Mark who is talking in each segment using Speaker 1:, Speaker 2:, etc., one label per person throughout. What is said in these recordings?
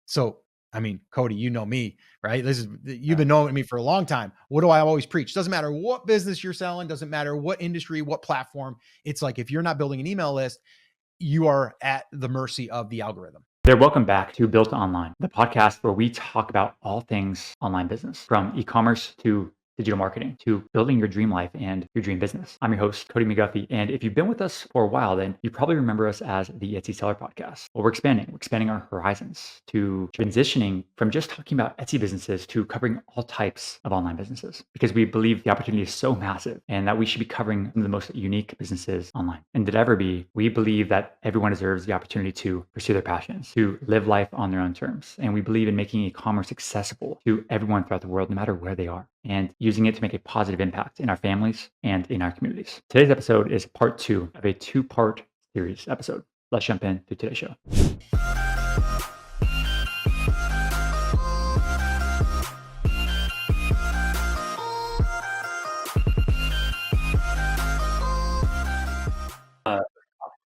Speaker 1: So, I mean, Cody, you know me, right? You've been knowing me for a long time. What do I always preach? Doesn't matter what business you're selling, doesn't matter what industry, what platform. It's like, if you're not building an email list, you are at the mercy of the algorithm.
Speaker 2: Welcome back to Built Online, the podcast where we talk about all things online business, from e-commerce to digital marketing to building your dream life and your dream business. I'm your host, Cody McGuffie. And if you've been with us for a while, then you probably remember us as the Etsy Seller Podcast. Well, we're expanding our horizons to transitioning from just talking about Etsy businesses to covering all types of online businesses, because we believe the opportunity is so massive and that we should be covering some of the most unique businesses online. And at EverBee, we believe that everyone deserves the opportunity to pursue their passions, to live life on their own terms. And we believe in making e-commerce accessible to everyone throughout the world, no matter where they are, and using it to make a positive impact in our families and in our communities. Today's episode is part 2 of a 2-part series episode. Let's jump into today's show.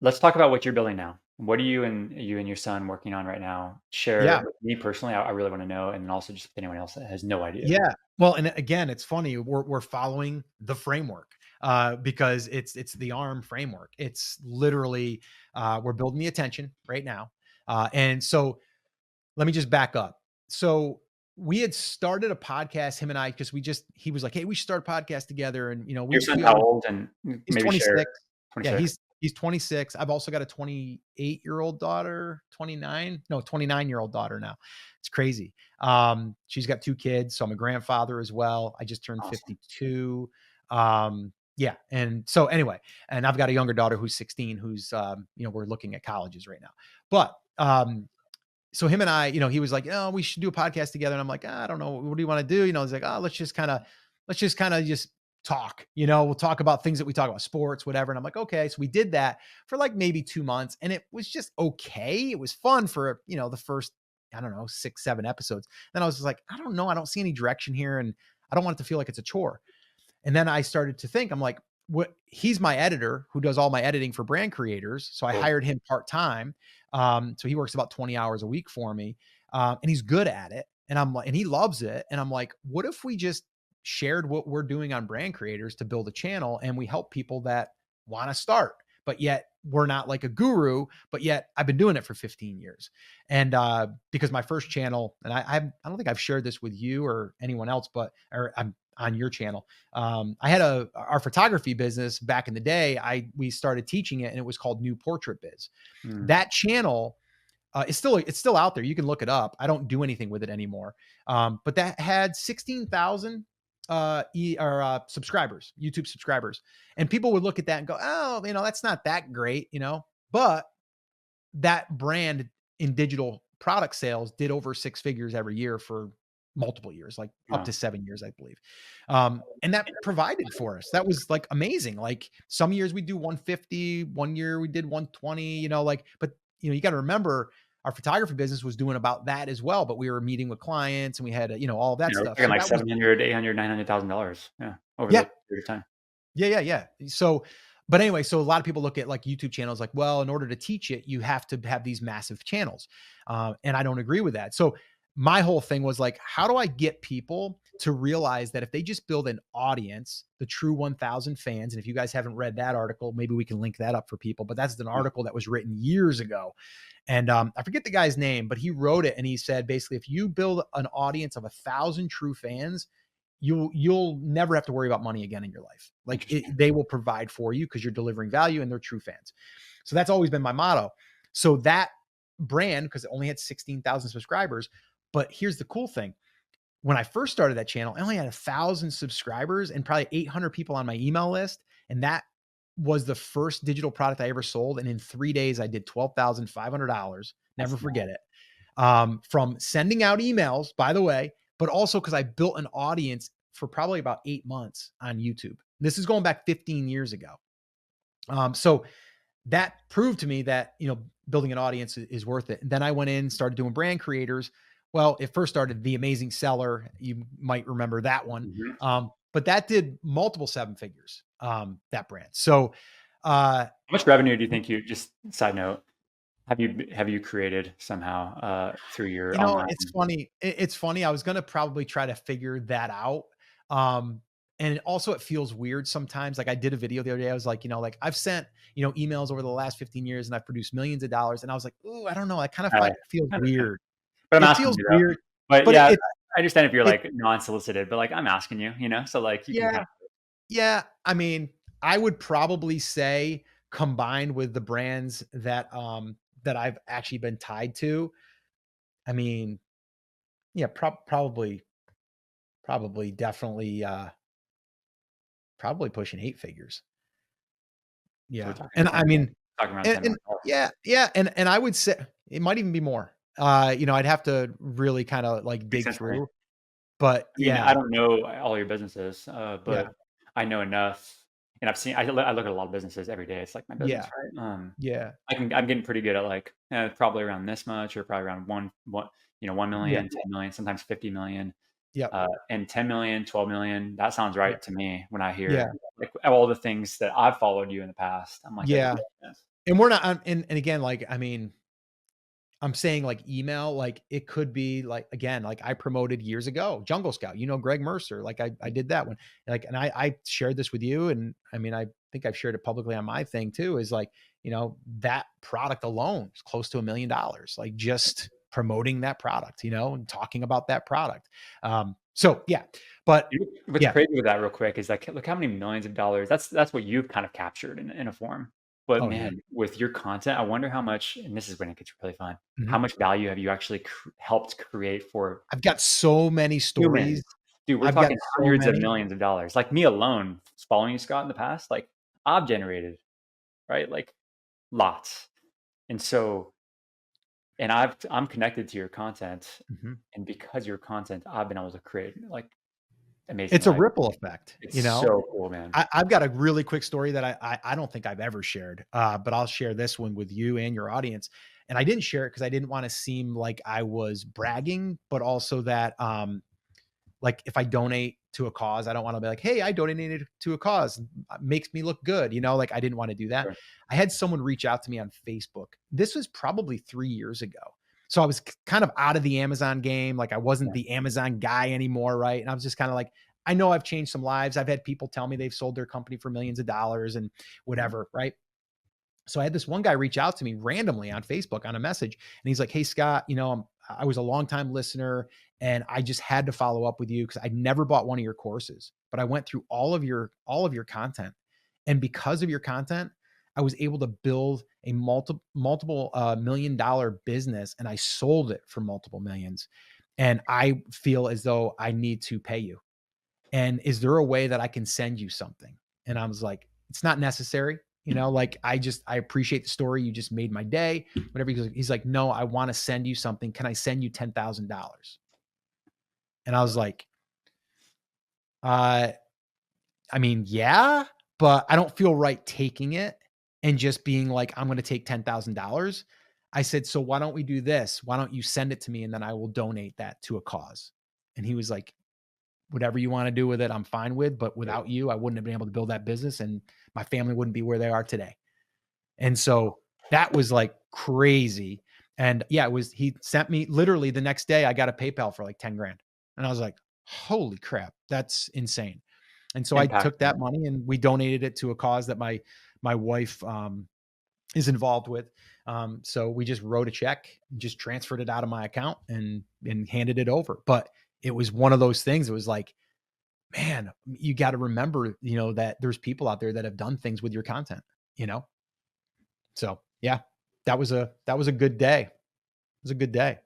Speaker 2: Let's talk about what you're building now. What are you and your son working on right now? Share with me personally. I really want to know, and then also just with anyone else that has no idea.
Speaker 1: Yeah. Well, and again, it's funny. We're following the framework because it's the ARM framework. It's literally we're building the attention right now, and so let me just back up. So we had started a podcast, him and I, because he was like, "Hey, we should start a podcast together." And
Speaker 2: Your son, how old? And
Speaker 1: he's
Speaker 2: maybe
Speaker 1: 26.
Speaker 2: share.
Speaker 1: 26. Yeah, he's 26. I've also got a 28-year-old daughter, 29-year-old daughter now. It's crazy. She's got 2 kids, so I'm a grandfather as well. I just turned 52. Yeah. And so anyway, and I've got a younger daughter who's 16, who's we're looking at colleges right now. But so him and I, he was like, "Oh, we should do a podcast together." And I'm like, "I don't know. What do you want to do?" He's like, "Oh, let's just kind of just talk, we'll talk about things that we talk about, sports, whatever." And I'm like, "Okay." So we did that for like maybe 2 months, and it was just okay. It was fun for, the first, I don't know, 6, 7 episodes. Then I was just like, I don't know. I don't see any direction here. And I don't want it to feel like it's a chore. And then I started to think, I'm like, he's my editor who does all my editing for brand creators. So I hired him part-time. So he works about 20 hours a week for me. And he's good at it. And I'm like, and he loves it. And I'm like, what if we just shared what we're doing on brand creators to build a channel, and we help people that want to start, but yet we're not like a guru, but yet I've been doing it for 15 years. And because my first channel, and I don't think I've shared this with you or anyone else, or I'm on your channel. I had our photography business back in the day. We started teaching it, and it was called New Portrait Biz. That channel it's still out there. You can look it up. I don't do anything with it anymore. But that had 16,000 subscribers, YouTube subscribers. And people would look at that and go, "Oh, that's not that great, but that brand in digital product sales did over 6 figures every year for multiple years, like up to 7 years, I believe. And that provided for us. That was like amazing. Like some years we do 150, one year we did 120, but you got to remember, our photography business was doing about that as well, but we were meeting with clients and we had, all of that stuff.
Speaker 2: So like $700,000, $800,000, $900,000. Yeah. Over that period of time.
Speaker 1: Yeah. So, but anyway, so a lot of people look at like YouTube channels like, well, in order to teach it, you have to have these massive channels. And I don't agree with that. So my whole thing was like, how do I get people to realize that if they just build an audience, the true 1,000 fans, and if you guys haven't read that article, maybe we can link that up for people, but that's an article that was written years ago. And I forget the guy's name, but he wrote it and he said, basically, if you build an audience of 1,000 true fans, you'll never have to worry about money again in your life. Like they will provide for you because you're delivering value and they're true fans. So that's always been my motto. So that brand, because it only had 16,000 subscribers, but here's the cool thing. When I first started that channel, I only had 1,000 subscribers and probably 800 people on my email list. And that was the first digital product I ever sold. And in 3 days, I did $12,500. Never forget it. From sending out emails, by the way, but also because I built an audience for probably about 8 months on YouTube. This is going back 15 years ago. So that proved to me that, building an audience is worth it. And then I went in, started doing brand creators. Well, it first started The Amazing Seller. You might remember that one. But that did multiple 7 figures, that brand. So
Speaker 2: how much revenue do you think just side note, Have you created somehow, through your online?
Speaker 1: It's funny. It's funny. I was gonna probably try to figure that out. Um, and also it feels weird sometimes. Like I did a video the other day. I was like, like I've sent, emails over the last 15 years and I've produced millions of dollars. And I was like, ooh, I don't know. I kind of
Speaker 2: Uh,
Speaker 1: feels
Speaker 2: I understand.
Speaker 1: weird.
Speaker 2: But I'm
Speaker 1: It
Speaker 2: asking
Speaker 1: feels
Speaker 2: you though.
Speaker 1: weird,
Speaker 2: But
Speaker 1: but
Speaker 2: yeah,
Speaker 1: it
Speaker 2: I understand if you're,
Speaker 1: it
Speaker 2: like, non-solicited, but, like, I'm asking you, so, like, you can
Speaker 1: yeah,
Speaker 2: kinda
Speaker 1: yeah. I mean, I would probably say combined with the brands that I've actually been tied to. I mean, yeah, probably definitely probably pushing 8 figures.
Speaker 2: so we're
Speaker 1: Yeah,
Speaker 2: talking
Speaker 1: and I
Speaker 2: 10
Speaker 1: mean,
Speaker 2: talking around
Speaker 1: and
Speaker 2: 10
Speaker 1: and
Speaker 2: million plus.
Speaker 1: yeah, yeah, and I would say it might even be more. I'd have to really kinda, like,
Speaker 2: Makes
Speaker 1: dig
Speaker 2: sense to me.
Speaker 1: through, but
Speaker 2: I mean, I
Speaker 1: yeah,
Speaker 2: don't know all your businesses,
Speaker 1: yeah,
Speaker 2: but I know enough, and I look at a lot of businesses every day. It's like my business,
Speaker 1: yeah,
Speaker 2: right?
Speaker 1: yeah,
Speaker 2: I'm getting pretty good at, like, probably around this much or probably around 1
Speaker 1: yeah,
Speaker 2: million, 10 million, sometimes 50 million.
Speaker 1: yep,
Speaker 2: And 10 million, 12 million, that sounds
Speaker 1: yep,
Speaker 2: right to me when I
Speaker 1: yeah,
Speaker 2: hear, like, all the things that I've followed you in the past. I'm like, "That doesn't
Speaker 1: yeah,
Speaker 2: make sense."
Speaker 1: and we're not and again, like, I mean, I'm saying like email, like it could be like again, like I promoted years ago, Jungle Scout, Greg Mercer. Like I did that one. Like, and I shared this with you. And I mean, I think I've shared it publicly on my thing too, is like, that product alone is close to $1 million. Like just promoting that product, and talking about that product. So yeah, but
Speaker 2: What's
Speaker 1: yeah.
Speaker 2: crazy with that real quick is, like, look how many millions of dollars that's what you've kind of captured in a form. But
Speaker 1: Oh yeah.
Speaker 2: man, with your content, I wonder how much, and this is when it gets really fun, how
Speaker 1: Mhm.
Speaker 2: much value have you actually helped create for
Speaker 1: I've got so many stories.
Speaker 2: humans? Dude, we're
Speaker 1: I've got
Speaker 2: talking
Speaker 1: so
Speaker 2: hundreds of
Speaker 1: many.
Speaker 2: millions of dollars. Like me alone, following you, Scott, in the past, like I've generated, right? Like lots. And so, and I'm connected to your content,
Speaker 1: Mhm.
Speaker 2: and because of your content, I've been able to create like amazing
Speaker 1: It's a
Speaker 2: life.
Speaker 1: ripple effect,
Speaker 2: It's so cool, man.
Speaker 1: I've got a really quick story that I don't think I've ever shared, but I'll share this one with you and your audience. And I didn't share it because I didn't want to seem like I was bragging, but also that like if I donate to a cause, I don't want to be like, hey, I donated to a cause. Makes me look good, like I didn't want to do that.
Speaker 2: Sure.
Speaker 1: I had someone reach out to me on Facebook. This was probably 3 years ago. So I was kind of out of the Amazon game. Like I wasn't
Speaker 2: Yeah.
Speaker 1: the Amazon guy anymore, right? And I was just kind of like, I know I've changed some lives. I've had people tell me they've sold their company for millions of dollars and
Speaker 2: Mhm.
Speaker 1: whatever, right? So I had this one guy reach out to me randomly on Facebook on a message, and he's like, "Hey Scott, I was a long time listener, and I just had to follow up with you because I never bought one of your courses, but I went through all of your content, and because of your content, I was able to build a multiple $1 million business, and I sold it for multiple millions, and I feel as though I need to pay you. And is there a way that I can send you something?" And I was like, "It's not necessary." Like I appreciate the story. You just made my day. Whatever. He's like, "No, I want to send you something. Can I send you $10,000?" And I was like, uh, I mean, yeah, but I don't feel right taking it and just being like, I'm going to take $10,000. I said, so why don't we do this? Why don't you send it to me and then I will donate that to a cause? And he was like, whatever you want to do with it, I'm fine with. But without you, I wouldn't have been able to build that business and my family wouldn't be where they are today. And so that was like crazy. And yeah, he sent me literally the next day, I got a PayPal for like 10 grand. And I was like, holy crap, that's insane. And so I
Speaker 2: Impact,
Speaker 1: took
Speaker 2: man.
Speaker 1: that money and we donated it to a cause that my wife is involved with. So we just wrote a check, just transferred it out of my account and handed it over. But it was one of those things. It was like, man, you got to remember, that there's people out there that have done things with your content, you know? So yeah, that was a good day. It was a good day.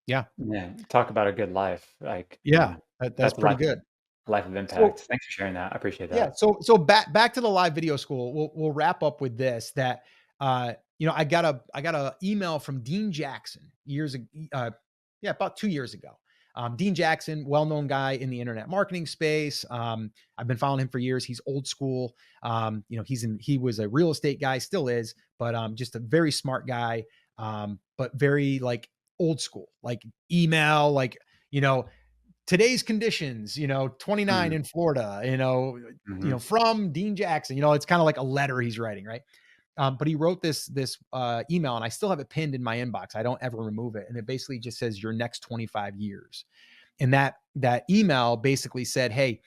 Speaker 1: Yeah.
Speaker 2: Man, talk about a good life. Like,
Speaker 1: Yeah. That's
Speaker 2: that's
Speaker 1: pretty good.
Speaker 2: a life of
Speaker 1: So
Speaker 2: impact. Thanks for sharing that. I appreciate
Speaker 1: yeah,
Speaker 2: that.
Speaker 1: so back to the live video school. We'll wrap up with this that I got a email from Dean Jackson yeah, about 2 years ago. Dean Jackson, well-known guy in the internet marketing space. I've been following him for years. He's old school. He was a real estate guy, still is, but just a very smart guy. But very like old school, like email, like, you know, today's conditions, 29
Speaker 2: Mhm,
Speaker 1: in Florida,
Speaker 2: mhm.
Speaker 1: from Dean Jackson, it's kind of like a letter he's writing, right? But he wrote this email, and I still have it pinned in my inbox. I don't ever remove it, and it basically just says your next 25 years. And that email basically said, "Hey,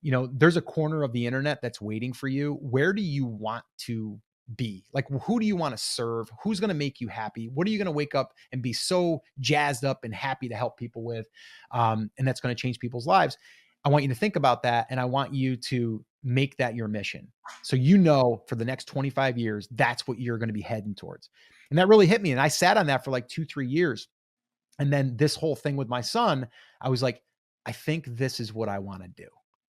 Speaker 1: there's a corner of the internet that's waiting for you. Where do you want to be? Like, who do you want to serve? Who's going to make you happy? What are you going to wake up and be so jazzed up and happy to help people with? And that's going to change people's lives. I want you to think about that, and I want you to make that your mission. So for the next 25 years, that's what you're going to be heading towards." And that really hit me. And I sat on that for like 2-3 years. And then this whole thing with my son, I was like, I think this is what I want to do.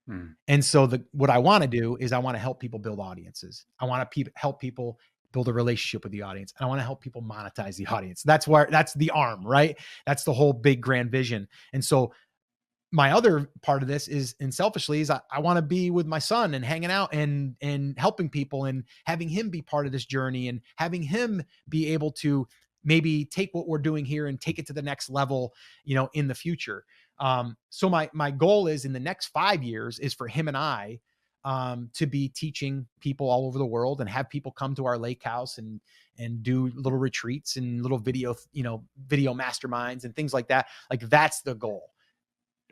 Speaker 2: Mm.
Speaker 1: And so what I want to do is I want to help people build audiences. I want to help people build a relationship with the audience. And I want to help people monetize the audience. That's the arm, right? That's the whole big grand vision. And so my other part of this is, and selfishly, is I want to be with my son and hanging out and helping people and having him be part of this journey and having him be able to maybe take what we're doing here and take it to the next level, in the future. So my goal is in the next 5 years is for him and I to be teaching people all over the world and have people come to our lake house and do little retreats and little video masterminds and things like that. Like, that's the goal.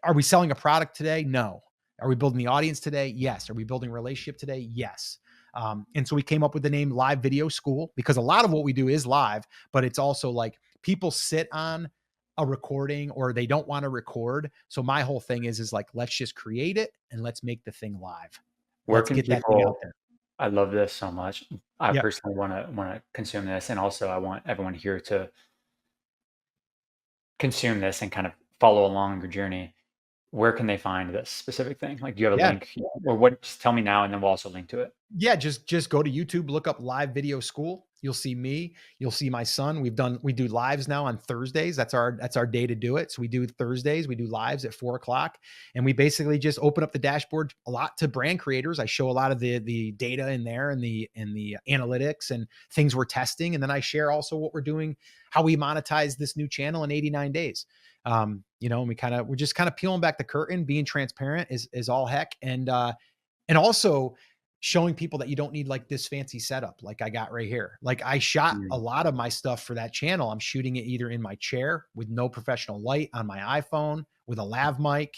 Speaker 1: Are we selling a product today? No. Are we building the audience today? Yes. Are we building a relationship today? Yes. And so we came up with the name Live Video School, because a lot of what we do is live, but it's also like people sit on a recording or they don't want to record. So my whole thing is like, let's just create it and let's make the thing live.
Speaker 2: Where
Speaker 1: Let's
Speaker 2: can
Speaker 1: get that thing out
Speaker 2: people
Speaker 1: there.
Speaker 2: I love this so much. I
Speaker 1: Yeah.
Speaker 2: personally wanna consume this, and also I want everyone here to consume this and kind of follow along your journey. Where can they find this specific thing? Like, do you have a
Speaker 1: Yeah.
Speaker 2: link? Or what, just tell me now, and then we'll also link to it.
Speaker 1: Yeah, just go to YouTube, look up Live Video School. You'll see me. You'll see my son. We do lives now on Thursdays. That's our day to do it. So we do Thursdays. We do lives at 4 o'clock, and we basically just open up the dashboard a lot to brand creators. I show a lot of the data in there and the analytics and things we're testing, and then I share also what we're doing, how we monetize this new channel in 89 days. And we're just kind of peeling back the curtain, being transparent is all heck, and also showing people that you don't need like this fancy setup like I got right here. Like, I shot a
Speaker 2: Mm.
Speaker 1: lot of my stuff for that channel. I'm shooting it either in my chair with no professional light on my iPhone with a lav mic.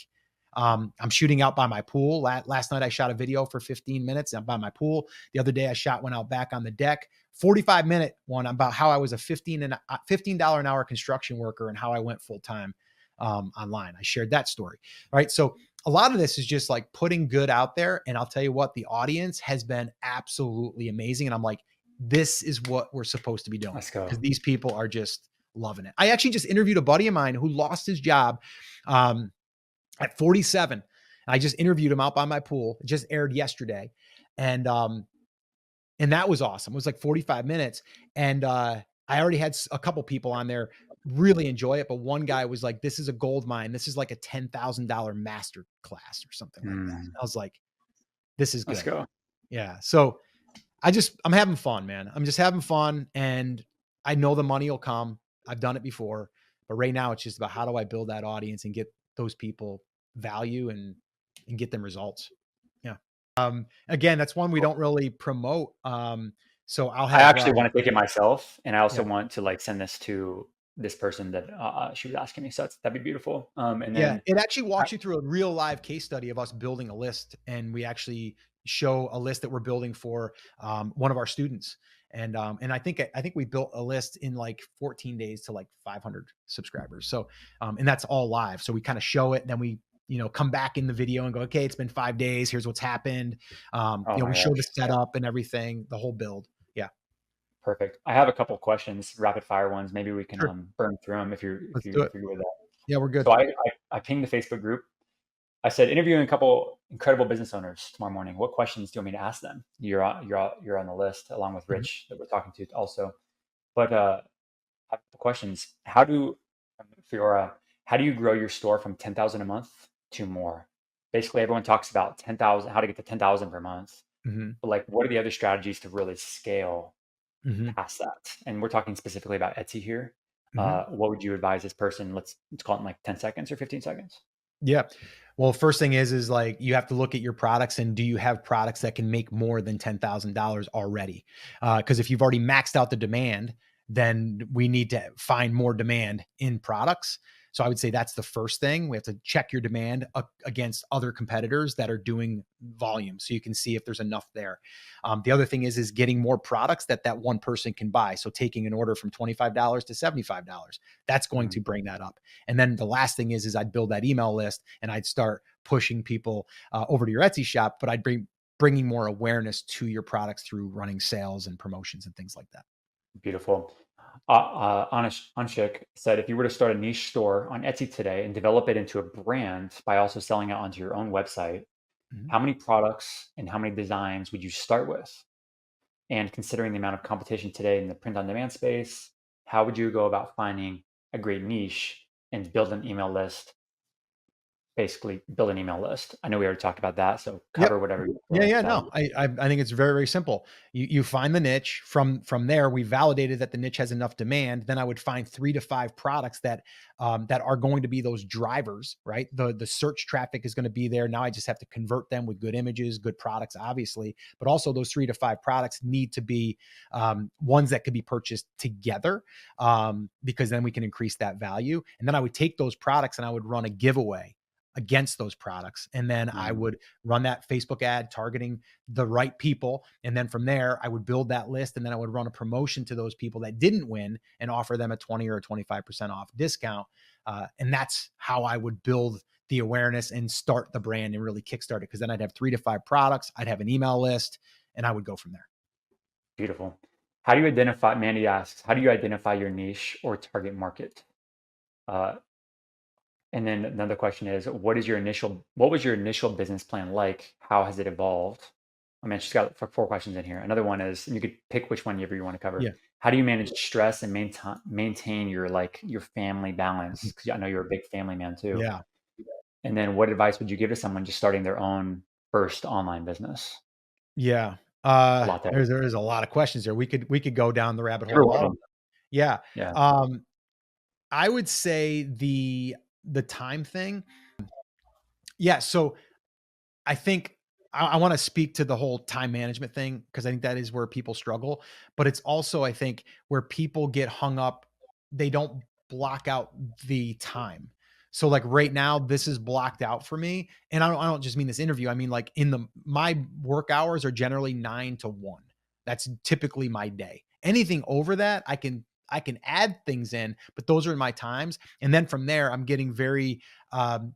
Speaker 1: I'm shooting out by my pool. Last night I shot a video for 15 minutes by my pool. The other day I shot one out back on the deck, 45-minute one about how I was a $15 an hour construction worker and how I went full time online. I shared that story. All right. So a lot of this is just like putting good out there. And I'll tell you what, the audience has been absolutely amazing. And I'm like, this is what we're supposed to be doing,
Speaker 2: Let's go.
Speaker 1: because these people are just loving it. I actually just interviewed a buddy of mine who lost his job um, at 47. I just interviewed him out by my pool. It just aired yesterday. And that was awesome. It was like 45 minutes. And I already had a couple people on there really enjoy it. But one guy was like, this is a gold mine. This is like a $10,000 master class or something like that.
Speaker 2: Mm.
Speaker 1: I was like, this is
Speaker 2: Let's
Speaker 1: good.
Speaker 2: go.
Speaker 1: Yeah. So I'm having fun, man. I'm just having fun. And I know the money will come. I've done it before. But right now it's just about how do I build that audience and get those people value and get them results. Yeah. Again, that's one we don't really promote. So I'll
Speaker 2: I
Speaker 1: have,
Speaker 2: actually want to take it myself, and I
Speaker 1: yeah,
Speaker 2: also want to like send this to this person that she was asking me. So that'd be beautiful. And
Speaker 1: yeah,
Speaker 2: then
Speaker 1: it actually
Speaker 2: I,
Speaker 1: walks you through a real live case study of us building a list, and we actually show a list that we're building for one of our students. And I think we built a list in like 14 days to like 500 subscribers. So, and that's all live. So we kind of show it, and then we, come back in the video and go, okay, it's been 5 days. Here's what's happened.
Speaker 2: oh my
Speaker 1: We show the
Speaker 2: gosh,
Speaker 1: setup and everything, the whole build. Yeah,
Speaker 2: perfect. I have a couple questions, rapid fire ones. Maybe we can
Speaker 1: sure.
Speaker 2: burn through them if you're if
Speaker 1: Let's
Speaker 2: you
Speaker 1: do it.
Speaker 2: if you're good with that.
Speaker 1: Yeah, we're good.
Speaker 2: So I pinged the Facebook group. I said interviewing a couple incredible business owners tomorrow morning. What questions do you want me to ask them? You're on the list along with
Speaker 1: Mhm.
Speaker 2: Rich that we're talking to also. But the questions: Fiora, how do you grow your store from 10,000 a month to more? Basically, everyone talks about 10,000, how to get to 10,000 per month.
Speaker 1: Mhm.
Speaker 2: But like, what are the other strategies to really scale
Speaker 1: Mhm.
Speaker 2: past that? And we're talking specifically about Etsy here.
Speaker 1: Mhm.
Speaker 2: What would you advise this person? Let's call it in like 10 seconds or 15 seconds.
Speaker 1: Yeah. Well, first thing is like you have to look at your products and do you have products that can make more than $10,000 already? Because if you've already maxed out the demand, then we need to find more demand in products. So I would say that's the first thing. We have to check your demand against other competitors that are doing volume, so you can see if there's enough there. The other thing is getting more products that one person can buy. So taking an order from $25 to $75, that's going
Speaker 2: Mm,
Speaker 1: to bring that up. And then the last thing is I'd build that email list and I'd start pushing people over to your Etsy shop, but I'd bringing more awareness to your products through running sales and promotions and things like that.
Speaker 2: beautiful. Anshik said, if you were to start a niche store on Etsy today and develop it into a brand by also selling it onto your own website,
Speaker 1: Mhm.
Speaker 2: how many products and how many designs would you start with? And considering the amount of competition today in the print on demand space, how would you go about finding a great niche and build an email list? Basically, build an email list. I know we already talked about that, so
Speaker 1: Yep.
Speaker 2: cover whatever you feel
Speaker 1: Yeah,
Speaker 2: like
Speaker 1: yeah,
Speaker 2: is
Speaker 1: no.
Speaker 2: valuable.
Speaker 1: I think it's very, very simple. You find the niche. From there, we validated that the niche has enough demand. Then I would find 3 to 5 products that are going to be those drivers, right? The search traffic is gonna be there. Now I just have to convert them with good images, good products, obviously, but also those 3 to 5 products need to be ones that could be purchased together, because then we can increase that value. And then I would take those products and I would run a giveaway against those products. And then I
Speaker 2: Mm,
Speaker 1: would run that Facebook ad targeting the right people. And then from there, I would build that list and then I would run a promotion to those people that didn't win and offer them a 20 or a 25% off discount. And that's how I would build the awareness and start the brand and really kickstart it. Because then I'd have 3 to 5 products, I'd have an email list, and I would go from there.
Speaker 2: beautiful. How do you identify, Mandy asks, how do you identify your niche or target market? Uh, and then another question is, what was your initial business plan like? How has it evolved? I mean, she's got 4 questions in here. Another one is, and you could pick which one ever you want to cover.
Speaker 1: Yeah.
Speaker 2: How do you manage stress and maintain your your family balance? Because I know you're a big family man too.
Speaker 1: Yeah.
Speaker 2: And then what advice would you give to someone just starting their own first online business?
Speaker 1: Yeah.
Speaker 2: A lot there.
Speaker 1: There's a lot of questions there. We could go down the rabbit hole
Speaker 2: Cover
Speaker 1: of
Speaker 2: one of
Speaker 1: all of
Speaker 2: them.
Speaker 1: them. Yeah.
Speaker 2: Yeah.
Speaker 1: Um, I would say the time thing. Yeah, so I think I want to speak to the whole time management thing because I think that is where people struggle. But it's also, I think, where people get hung up, they don't block out the time. So like right now, this is blocked out for me. And I don't just mean this interview. I mean like in the my work hours are generally 9 to 1. That's typically my day. Anything over that, I can add things in, but those are my times. And then from there, I'm getting very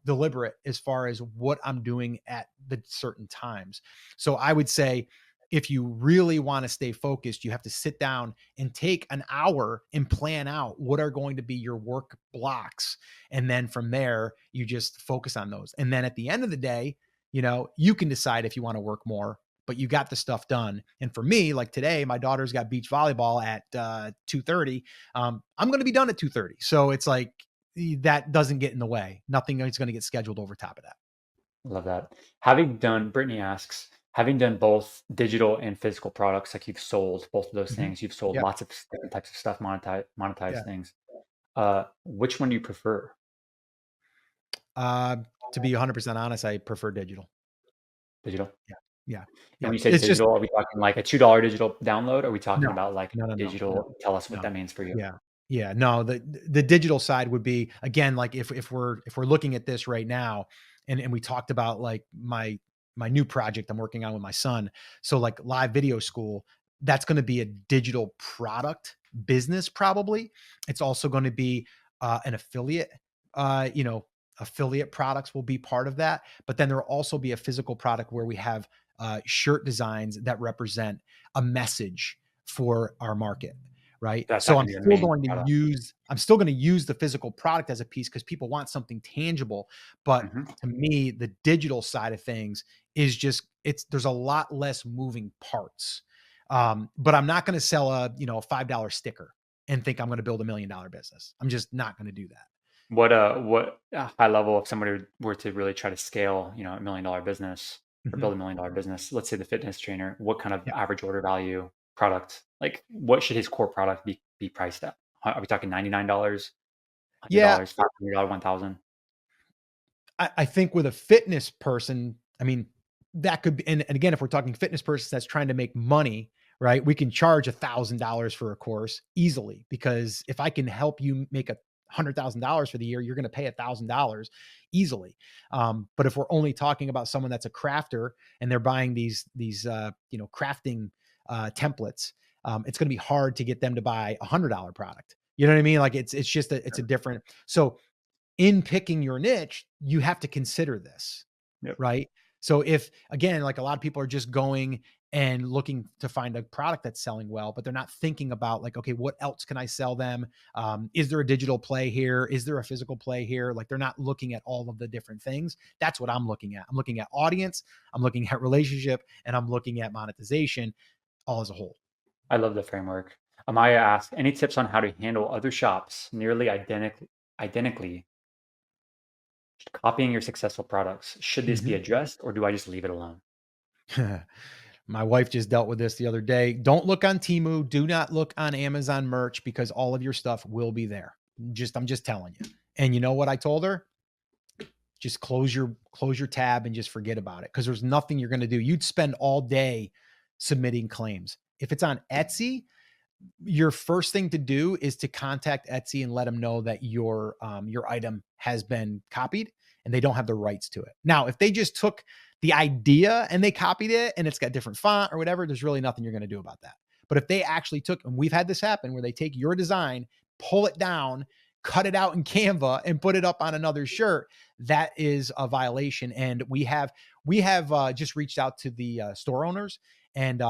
Speaker 1: deliberate as far as what I'm doing at the certain times. So I would say if you really want to stay focused, you have to sit down and take an hour and plan out what are going to be your work blocks. And then from there, you just focus on those. And then at the end of the day, you can decide if you want to work more, but you got the stuff done. And for me, like today, my daughter's got beach volleyball at 2:30. I'm going to be done at 2:30. So it's like that doesn't get in the way. Nothing is going to get scheduled over top of that.
Speaker 2: Love that. Brittany asks, having done both digital and physical products, like you've sold both of those
Speaker 1: Mm-hmm.
Speaker 2: things, you've sold
Speaker 1: Yep.
Speaker 2: lots of different types of stuff, monetize
Speaker 1: Yeah.
Speaker 2: things. Which one do you prefer?
Speaker 1: Uh, to be 100% honest, I prefer digital.
Speaker 2: Digital.
Speaker 1: Yeah. Yeah.
Speaker 2: And when
Speaker 1: Yeah.
Speaker 2: you say
Speaker 1: It's just
Speaker 2: digital, are we talking like a $2 digital download? Or are we talking
Speaker 1: no,
Speaker 2: about like
Speaker 1: no, no, no, no,
Speaker 2: digital? Tell us what
Speaker 1: no.
Speaker 2: that means for you.
Speaker 1: Yeah. Yeah. No, the digital side would be again, like if we're looking at this right now and we talked about like my new project I'm working on with my son. So like live video school, that's going to be a digital product business probably. It's also going to be an affiliate, uh, you know, affiliate products will be part of that. But then there will also be a physical product where we have shirt designs that represent a message for our market, right?
Speaker 2: That's
Speaker 1: So
Speaker 2: not
Speaker 1: I'm
Speaker 2: going to be your
Speaker 1: still
Speaker 2: main
Speaker 1: going to
Speaker 2: product.
Speaker 1: use I'm still going to use the physical product as a piece because people want something tangible. But
Speaker 2: Hmm.
Speaker 1: to me, the digital side of things is just there's a lot less moving parts. But I'm not going to sell a $5 sticker and think I'm going to build $1 million business. I'm just not going to do that.
Speaker 2: What high level if somebody were to really try to scale, $1 million business or
Speaker 1: Mhm.
Speaker 2: build $1 million business, let's say the fitness trainer, what kind of
Speaker 1: Yeah.
Speaker 2: average order value product, like what should his core product be priced at? Are we talking $99,
Speaker 1: Yeah,
Speaker 2: $100, $500, 1,000?
Speaker 1: I think with a fitness person, I mean, that could be, and again, if we're talking fitness person that's trying to make money, right? We can charge $1,000 for a course easily because if I can help you make $100,000 for the year, you're going to pay $1,000 easily. But if we're only talking about someone that's a crafter and they're buying these crafting templates, it's going to be hard to get them to buy $100 product. You know what I mean? Like it's just it's a different. So in picking your niche, you have to consider this,
Speaker 2: Yep.
Speaker 1: right? So if again, like a lot of people are just going and looking to find a product that's selling well, but they're not thinking about like, okay, what else can I sell them? Is there a digital play here? Is there a physical play here? Like they're not looking at all of the different things. That's what I'm looking at. I'm looking at audience, I'm looking at relationship, and I'm looking at monetization all as a whole.
Speaker 2: I love the framework. Amaya asked, any tips on how to handle other shops nearly identically copying your successful products? Should this be
Speaker 1: Mhm.
Speaker 2: addressed or do I just leave it alone?
Speaker 1: My wife just dealt with this the other day. Don't look on Temu. Do not look on Amazon merch because all of your stuff will be there. I'm just telling you. And you know what I told her? Just close your tab and just forget about it because there's nothing you're going to do. You'd spend all day submitting claims. If it's on Etsy, your first thing to do is to contact Etsy and let them know that your item has been copied and they don't have the rights to it. Now, if they just took the idea and they copied it and it's got different font or whatever, there's really nothing you're going to do about that. But if they actually took, and we've had this happen where they take your design, pull it down, cut it out in Canva and put it up on another shirt, that is a violation. And we have just reached out to the store owners and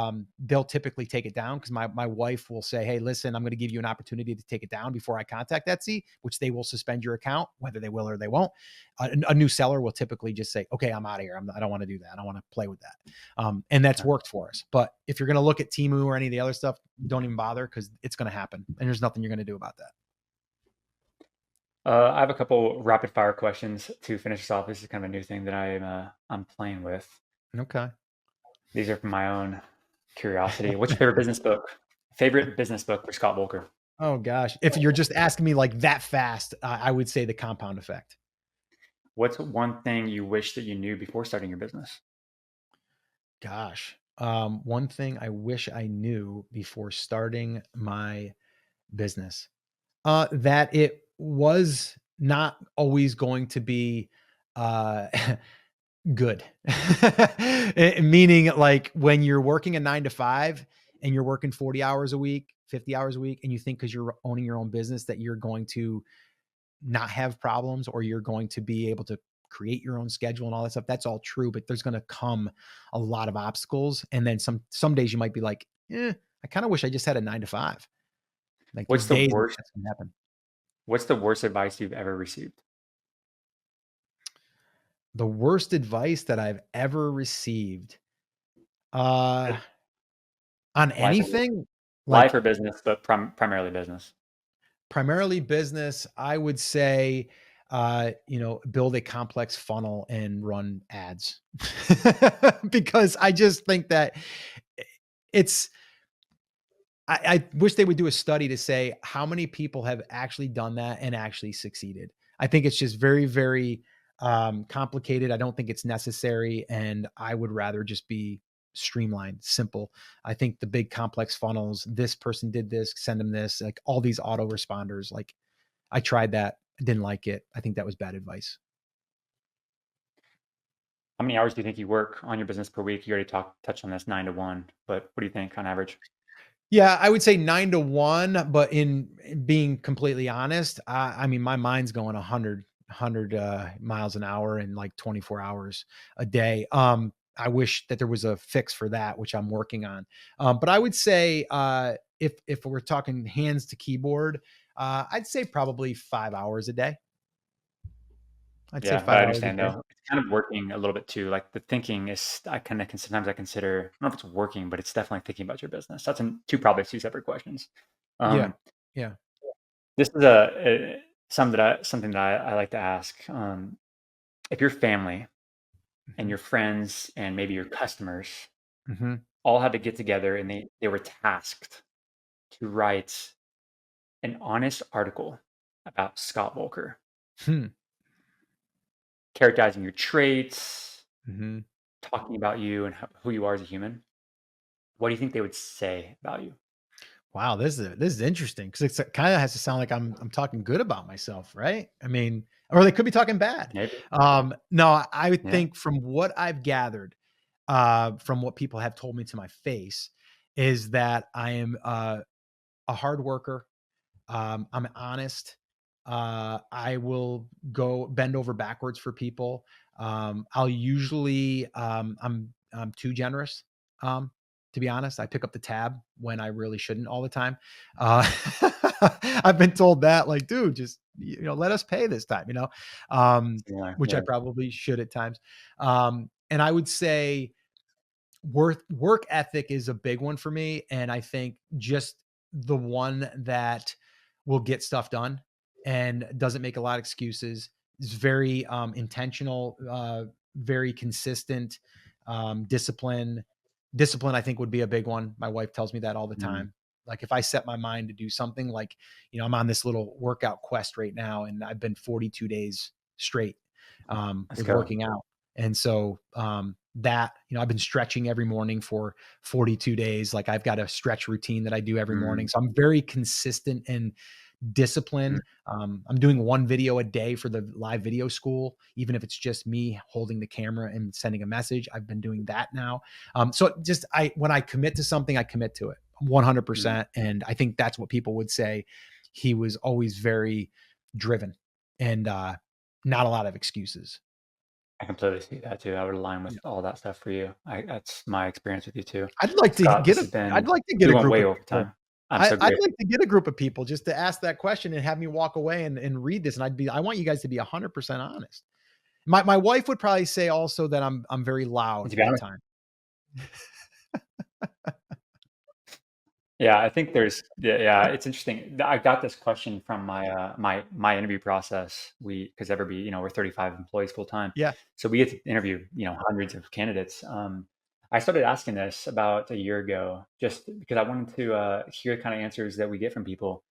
Speaker 1: they'll typically take it down because my wife will say, "Hey, listen, I'm going to give you an opportunity to take it down before I contact Etsy," which they will suspend your account, whether they will or they won't. A new seller will typically just say, "Okay, I'm out of here. I don't want to do that. I don't want to play with that," and that's worked for us. But if you're going to look at Temu or any of the other stuff, don't even bother because it's going to happen, and there's nothing you're going to do about that.
Speaker 2: I have a couple rapid fire questions to finish us off. This is kind of a new thing that I'm playing with.
Speaker 1: Okay.
Speaker 2: These are from my own curiosity. What's your favorite business book? Favorite business book for Scott Voelker?
Speaker 1: Oh gosh, if you're just asking me like that fast, I would say the compound effect.
Speaker 2: What's one thing you wish that you knew before starting your business?
Speaker 1: Gosh, one thing I wish I knew before starting my business, that it was not always going to be uh, good. Meaning, like when you're working a 9 to 5 and you're working 40 hours a week, 50 hours a week, and you think because you're owning your own business that you're going to not have problems or you're going to be able to create your own schedule and all that stuff. That's all true, but there's going to come a lot of obstacles. And then some days you might be like, I kind of wish I just had a 9 to 5. Like there's
Speaker 2: What's the
Speaker 1: days
Speaker 2: worst
Speaker 1: that's going to happen.
Speaker 2: what's the worst advice you've ever received?
Speaker 1: The worst advice that I've ever received, uh, on
Speaker 2: Life
Speaker 1: anything,
Speaker 2: life
Speaker 1: like
Speaker 2: or business, but primarily business.
Speaker 1: primarily business, I would say, build a complex funnel and run ads because I just think that it's, I wish they would do a study to say how many people have actually done that and actually succeeded. I think it's just very, very complicated. I don't think it's necessary. And I would rather just be streamlined, simple. I think the big complex funnels, this person did this, send them this, like all these auto responders. Like I tried that, I didn't like it. I think that was bad advice.
Speaker 2: How many hours do you think you work on your business per week? You already touched on this 9 to 1, but what do you think on average?
Speaker 1: Yeah, I would say 9 to 1, but in being completely honest, I mean, my mind's going 100 miles an hour in like 24 hours a day. I wish that there was a fix for that, which I'm working on. But I would say, if we're talking hands to keyboard, I'd say probably 5 hours a day. I'd say
Speaker 2: Yeah, but I
Speaker 1: 5 hours a
Speaker 2: understand
Speaker 1: day.
Speaker 2: though. It's kind of working a little bit too. Like the thinking is, I kind of can sometimes I consider, I don't know if it's working, but it's definitely thinking about your business. That's probably two separate questions.
Speaker 1: Yeah,
Speaker 2: Um,
Speaker 1: yeah.
Speaker 2: this is something that I like to ask. If your family and
Speaker 1: Hmm.
Speaker 2: your friends and maybe your customers
Speaker 1: Hmm.
Speaker 2: all had to get together and they were tasked to write an honest article about Scott Volker,
Speaker 1: Hmm.
Speaker 2: characterizing your traits,
Speaker 1: Mhm.
Speaker 2: talking about you and who you are as a human, what do you think they would say about you?
Speaker 1: Wow, this is interesting because it kinda has to sound like I'm talking good about myself, right? I mean, or they could be talking bad.
Speaker 2: Maybe.
Speaker 1: No, I would
Speaker 2: Yeah.
Speaker 1: think from what I've gathered, from what people have told me to my face, is that I am, a hard worker. I'm honest. I will go bend over backwards for people. I'll usually, I'm too generous. To be honest, I pick up the tab when I really shouldn't all the time. Uh, I've been told that, like, dude, just let us pay this time,
Speaker 2: Yeah.
Speaker 1: which I
Speaker 2: Yeah.
Speaker 1: probably should at times. And I would say work ethic is a big one for me, and I think just the one that will get stuff done and doesn't make a lot of excuses, is very, intentional, very consistent, discipline, I think, would be a big one. My wife tells me that all the
Speaker 2: Mm,
Speaker 1: time. Like, if I set my mind to do something, like, I'm on this little workout quest right now, and I've been 42 days straight,
Speaker 2: let's
Speaker 1: with
Speaker 2: go.
Speaker 1: working out. And so, that, I've been stretching every morning for 42 days. Like, I've got a stretch routine that I do every morning.
Speaker 2: Mm,
Speaker 1: So I'm very consistent and
Speaker 2: mm,
Speaker 1: disciplined. I'm doing one video a day for the live video school, even if it's just me holding the camera and sending a message. I've been doing that now. So just when I commit to something, I commit to it
Speaker 2: mm.
Speaker 1: 100%. And I think that's what people would say. He was always very driven and not a lot of excuses.
Speaker 2: I completely see that too. I would align with
Speaker 1: Yeah.
Speaker 2: all that stuff for you. That's my experience with you too.
Speaker 1: I'd like to
Speaker 2: Scott,
Speaker 1: get
Speaker 2: this
Speaker 1: a
Speaker 2: has been
Speaker 1: I'd like to get
Speaker 2: we
Speaker 1: a
Speaker 2: went
Speaker 1: group
Speaker 2: way
Speaker 1: of
Speaker 2: over
Speaker 1: people.
Speaker 2: time. I'm so
Speaker 1: I'd
Speaker 2: grateful.
Speaker 1: like to get a group of people just to ask that question and have me walk away and read this, and I want you guys to be 100% honest. My wife would probably say also that I'm very
Speaker 2: And
Speaker 1: loud
Speaker 2: to be
Speaker 1: at
Speaker 2: honest,
Speaker 1: times.
Speaker 2: yeah, I think there's yeah, it's interesting. I got this question from my interview process. Because EverBee, we're 35 employees full time,
Speaker 1: Yeah.
Speaker 2: so we get to interview hundreds of candidates. I started asking this about a year ago, just because I wanted to hear the kind of answers that we get from people,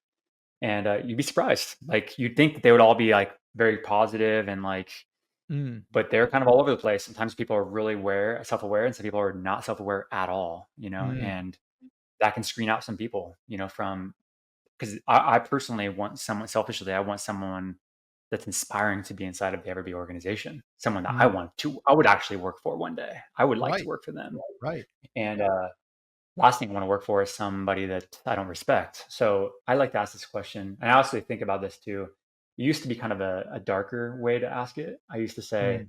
Speaker 2: and you'd be surprised. Like you'd think that they would all be like very positive and like,
Speaker 1: Mm,
Speaker 2: but they're kind of all over the place. Sometimes people are really self-aware, and some people are not self-aware at all.
Speaker 1: mm,
Speaker 2: And that can screen out some people, from because I personally want someone selfishly, I want someone that's inspiring to be inside of the EverBee organization. Someone that
Speaker 1: mm.
Speaker 2: I would actually work for one day. I would like to
Speaker 1: Right,
Speaker 2: work for them.
Speaker 1: right.
Speaker 2: And last thing I want to work for is somebody that I don't respect. So I like to ask this question. And I also think about this too. It used to be kind of a darker way to ask it. I used to say,
Speaker 1: Mm.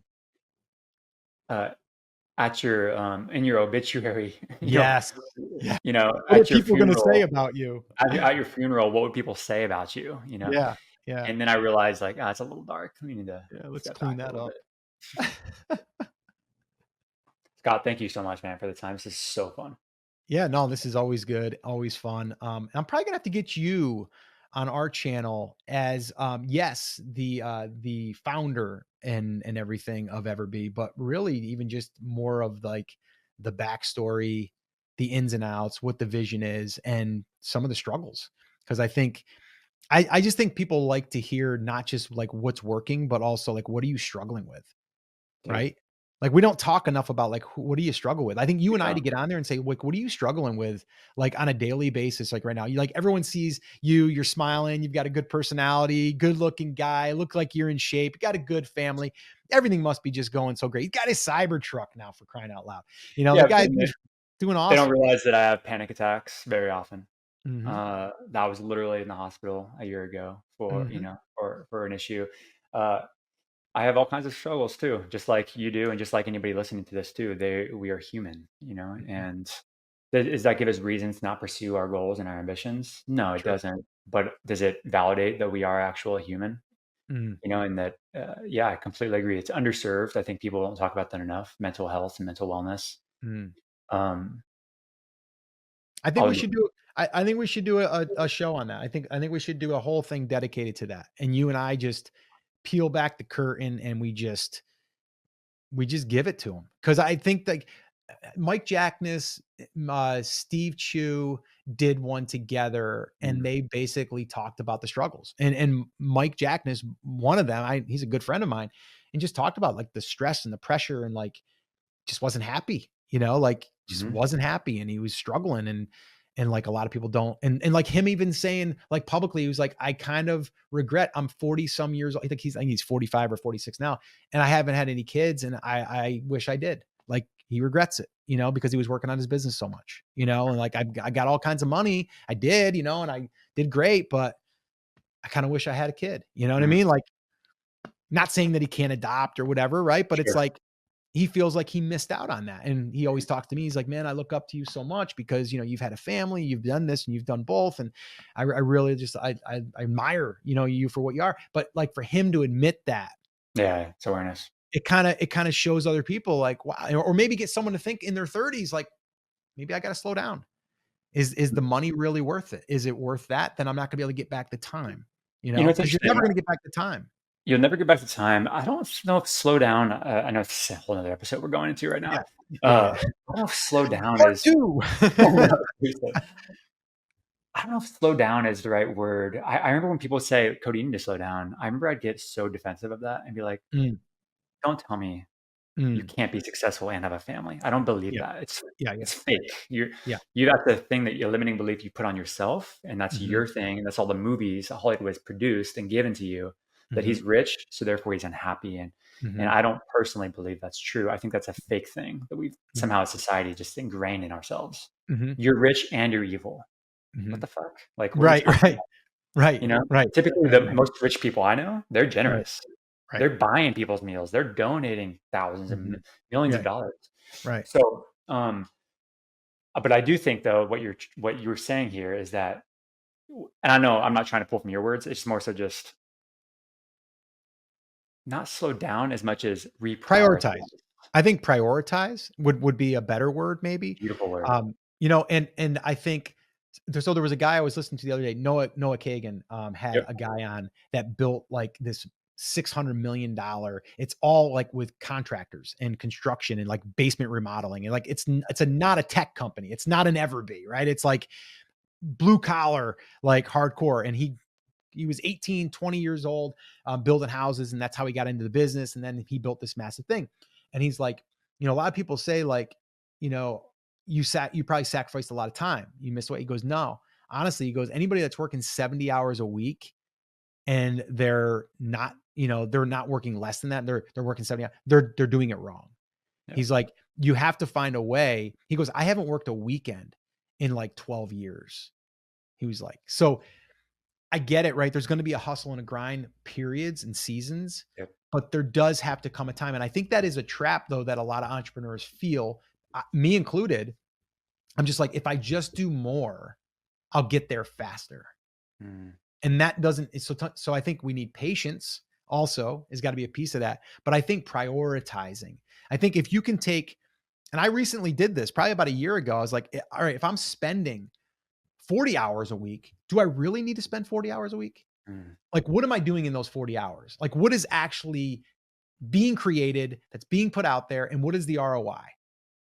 Speaker 2: uh, at your in your obituary,
Speaker 1: Yes. Yeah. What are
Speaker 2: at your
Speaker 1: people gonna say
Speaker 2: funeral,
Speaker 1: about you?
Speaker 2: at your funeral, what would people say about you?
Speaker 1: Yeah, yeah,
Speaker 2: And then I realized like, it's a little dark. We need to
Speaker 1: yeah, let's
Speaker 2: step
Speaker 1: clean
Speaker 2: back a
Speaker 1: that
Speaker 2: little
Speaker 1: up.
Speaker 2: bit. Scott, thank you so much, man, for the time. This is so fun.
Speaker 1: Yeah, no, this is always good, always fun. I'm probably gonna have to get you on our channel as, yes, the founder and everything of EverBee, but really even just more of like the backstory, the ins and outs, what the vision is, and some of the struggles. Because I just think people like to hear not just like what's working, but also like what are you struggling with?
Speaker 2: Dude,
Speaker 1: Right? Like, we don't talk enough about, like, what do you struggle with? I think you
Speaker 2: we
Speaker 1: and I to
Speaker 2: don't.
Speaker 1: get on there and say, like, what are you struggling with, like, on a daily basis, like, right now? You like, everyone sees you, you're smiling, you've got a good personality, good-looking guy, look like you're in shape, you got a good family. Everything must be just going so great. He's got his cyber truck now, for crying out loud. The
Speaker 2: Yeah, but
Speaker 1: guy's
Speaker 2: then
Speaker 1: just doing
Speaker 2: they don't
Speaker 1: awesome.
Speaker 2: realize that I have panic attacks very often.
Speaker 1: Mhm,
Speaker 2: That was literally in the hospital a year ago
Speaker 1: mhm,
Speaker 2: for an issue. Uh, I have all kinds of struggles too, just like you do, and just like anybody listening to this too. We are human,
Speaker 1: mhm.
Speaker 2: and does that give us reasons to not pursue our goals and our ambitions? No, it
Speaker 1: True.
Speaker 2: doesn't. But does it validate that we are actual human?
Speaker 1: Mm,
Speaker 2: And that, yeah, I completely agree. It's underserved. I think people don't talk about that enough. Mental health and mental wellness.
Speaker 1: mm.
Speaker 2: Um,
Speaker 1: I think
Speaker 2: I'll
Speaker 1: we should do I think we should do a show on that. I think we should do a whole thing dedicated to that, and you and I just peel back the curtain and we just give it to them because I think, like, Mike Jackness, Steve Chu did one together, and
Speaker 2: Mm,
Speaker 1: they basically talked about the struggles. And Mike Jackness, one of them, he's a good friend of mine, and just talked about like the stress and the pressure and like just wasn't happy, like just
Speaker 2: mhm.
Speaker 1: wasn't happy and he was struggling and like a lot of people don't and like him even saying like publicly, he was like, I kind of regret I'm 40 some years old. I think he's 45 or 46 now, and I haven't had any kids and I wish I did. Like he regrets it, because he was working on his business so much, and like I got all kinds of money. I did, and I did great, but I kind of wish I had a kid. You know what I
Speaker 2: Mm,
Speaker 1: mean? Like not saying that he can't adopt or whatever, right? But it's
Speaker 2: sure.
Speaker 1: like he feels like he missed out on that. And he always talks to me. He's like, man, I look up to you so much because, you've had a family, you've done this and you've done both. And I really just, I admire, you for what you are. But like for him to admit that,
Speaker 2: Yeah, it's awareness.
Speaker 1: it kind of shows other people like, wow, or maybe get someone to think in their 30s, like maybe I got to slow down. Is the money really worth it? Is it worth that? Then I'm not gonna be able to get back the time,
Speaker 2: It's
Speaker 1: because you're
Speaker 2: interesting.
Speaker 1: never gonna get back the time.
Speaker 2: You'll never get back to time. I don't know if slow down, I know it's a whole other episode we're going into right
Speaker 1: Yeah.
Speaker 2: now.
Speaker 1: Yeah. Yeah.
Speaker 2: I don't know if slow down
Speaker 1: Part
Speaker 2: is
Speaker 1: two.
Speaker 2: I don't know if slow down is the right word. I remember when people say, "Cody, you need to slow down." I remember I'd get so defensive of that and be like,
Speaker 1: Mm,
Speaker 2: "Don't tell me you
Speaker 1: mm.
Speaker 2: can't be successful and have a family. I don't believe
Speaker 1: Yeah.
Speaker 2: that. It's
Speaker 1: Yeah, yeah,
Speaker 2: it's fake.
Speaker 1: yeah.
Speaker 2: That's the thing that your limiting belief you put on yourself, and that's
Speaker 1: Mhm,
Speaker 2: your thing, and that's all the movies Hollywood has produced and given to you, that
Speaker 1: mhm,
Speaker 2: he's rich, so therefore he's unhappy, and
Speaker 1: mhm,
Speaker 2: I don't personally believe that's true. I think that's a fake thing that we've
Speaker 1: mhm,
Speaker 2: somehow as society just ingrained in ourselves.
Speaker 1: mhm,
Speaker 2: You're rich and you're evil. What
Speaker 1: mhm.
Speaker 2: the fuck? Like, what are you
Speaker 1: Right,
Speaker 2: talking
Speaker 1: right,
Speaker 2: about?
Speaker 1: right,
Speaker 2: You know?
Speaker 1: right,
Speaker 2: Typically,
Speaker 1: right,
Speaker 2: the most rich people I know, they're
Speaker 1: right,
Speaker 2: generous.
Speaker 1: right.
Speaker 2: They're buying people's meals. They're donating thousands and
Speaker 1: Mhm.
Speaker 2: millions of
Speaker 1: Right,
Speaker 2: dollars.
Speaker 1: right.
Speaker 2: So, but I do think though what you were saying here is that, and I know I'm not trying to pull from your words. It's more so just not slow down as much as reprioritize.
Speaker 1: Prioritize. I think prioritize would be a better word maybe.
Speaker 2: Beautiful word.
Speaker 1: And I think there was a guy I was listening to the other day, Noah Kagan, had
Speaker 2: Yep.
Speaker 1: a guy on that built like this $600 million. It's all like with contractors and construction and like basement remodeling. And like it's not a tech company. It's not an EverBee, right? It's like blue collar, like hardcore. And he was 18, 20 years old, building houses, and that's how he got into the business. And then he built this massive thing. And he's like, a lot of people say like, you know, you probably sacrificed a lot of time. You missed what he goes, no, honestly, he goes, anybody that's working 70 hours a week and they're not working less than that. They're working 70 hours. They're doing it wrong.
Speaker 2: Yep.
Speaker 1: He's like, you have to find a way. He goes, I haven't worked a weekend in like 12 years. He was like, so I get it, right? There's going to be a hustle and a grind periods and seasons,
Speaker 2: Yep.
Speaker 1: but there does have to come a time. And I think that is a trap, though, that a lot of entrepreneurs feel, me included. I'm just like, if I just do more, I'll get there faster.
Speaker 2: Mm.
Speaker 1: And that doesn't, so I think we need patience also, has got to be a piece of that. But I think prioritizing, I think if you can take, and I recently did this probably about a year ago, I was like, all right, if I'm spending 40 hours a week, do I really need to spend 40 hours a week?
Speaker 2: Mm.
Speaker 1: Like, what am I doing in those 40 hours? Like, what is actually being created that's being put out there? And what is the ROI?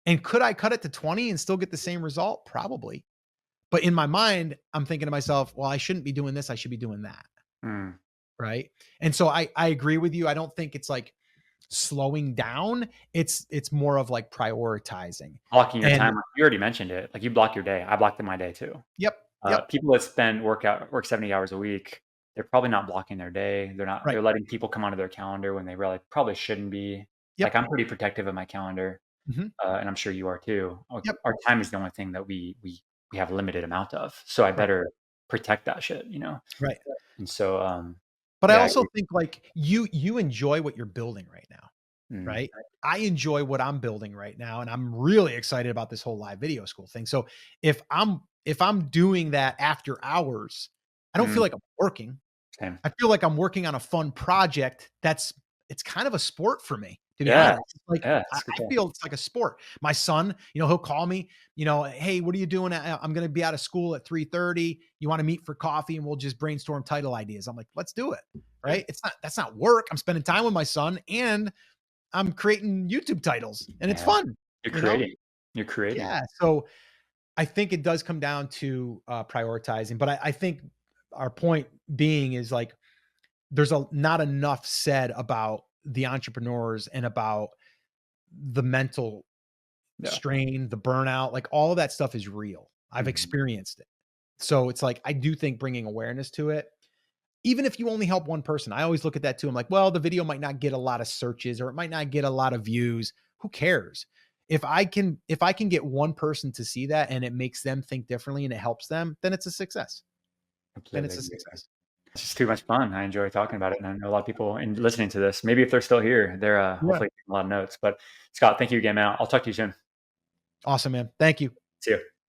Speaker 1: And could I cut it to 20 and still get the same result? Probably. But in my mind, I'm thinking to myself, well, I shouldn't be doing this. I should be doing that.
Speaker 2: Mm.
Speaker 1: Right. And so I agree with you. I don't think it's like slowing down. It's more of like prioritizing.
Speaker 2: Blocking your
Speaker 1: And
Speaker 2: time. You already mentioned it. Like you block your day. I blocked my day too.
Speaker 1: yep. Yep.
Speaker 2: People that work 70 hours a week, they're probably not blocking their day.
Speaker 1: Right.
Speaker 2: They're letting people come onto their calendar when they really probably shouldn't be. Like
Speaker 1: Yep.
Speaker 2: I'm pretty protective of my calendar,
Speaker 1: Hmm.
Speaker 2: and I'm sure you are too.
Speaker 1: Yep.
Speaker 2: Our time is the only thing that we have a limited amount of. So I
Speaker 1: Right.
Speaker 2: better protect that shit.
Speaker 1: Right.
Speaker 2: And so,
Speaker 1: But I
Speaker 2: yeah,
Speaker 1: also think like you enjoy what you're building right now.
Speaker 2: mm,
Speaker 1: Right? I enjoy what I'm building right now, and I'm really excited about this whole live video school thing. So if I'm doing that after hours, I don't
Speaker 2: mm,
Speaker 1: feel like I'm working.
Speaker 2: same.
Speaker 1: I feel like I'm working on a fun project it's kind of a sport for me, to be
Speaker 2: Yeah,
Speaker 1: honest. Like
Speaker 2: yeah,
Speaker 1: I,
Speaker 2: it's good
Speaker 1: I
Speaker 2: stuff.
Speaker 1: feel it's like a sport. My son, he'll call me, hey, what are you doing? I'm going to be out of school at 3:30. You want to meet for coffee and we'll just brainstorm title ideas. I'm like, let's do it.
Speaker 2: Good.
Speaker 1: Right? That's not work. I'm spending time with my son and I'm creating YouTube titles and it's
Speaker 2: Yeah,
Speaker 1: fun,
Speaker 2: you're
Speaker 1: you know?
Speaker 2: creating. You're creating.
Speaker 1: Yeah. So I think it does come down to prioritizing, but I think our point being is like there's not enough said about the entrepreneurs and about the mental
Speaker 2: Yeah.
Speaker 1: strain, the burnout, like all of that stuff is real. I've
Speaker 2: Mhm.
Speaker 1: experienced it. So it's like I do think bringing awareness to it, even if you only help one person, I always look at that too. I'm like, well, the video might not get a lot of searches or it might not get a lot of views. Who cares? If I can get one person to see that and it makes them think differently and it helps them, then it's a success. Then
Speaker 2: Completely
Speaker 1: it's a
Speaker 2: agree.
Speaker 1: success.
Speaker 2: It's just too much fun. I enjoy talking about it, and I know a lot of people in listening to this, maybe if they're still here, they're,
Speaker 1: Yeah.
Speaker 2: hopefully taking a lot of notes. But Scott, thank you again, man. I'll talk to you soon.
Speaker 1: Awesome, man. Thank you.
Speaker 2: See you.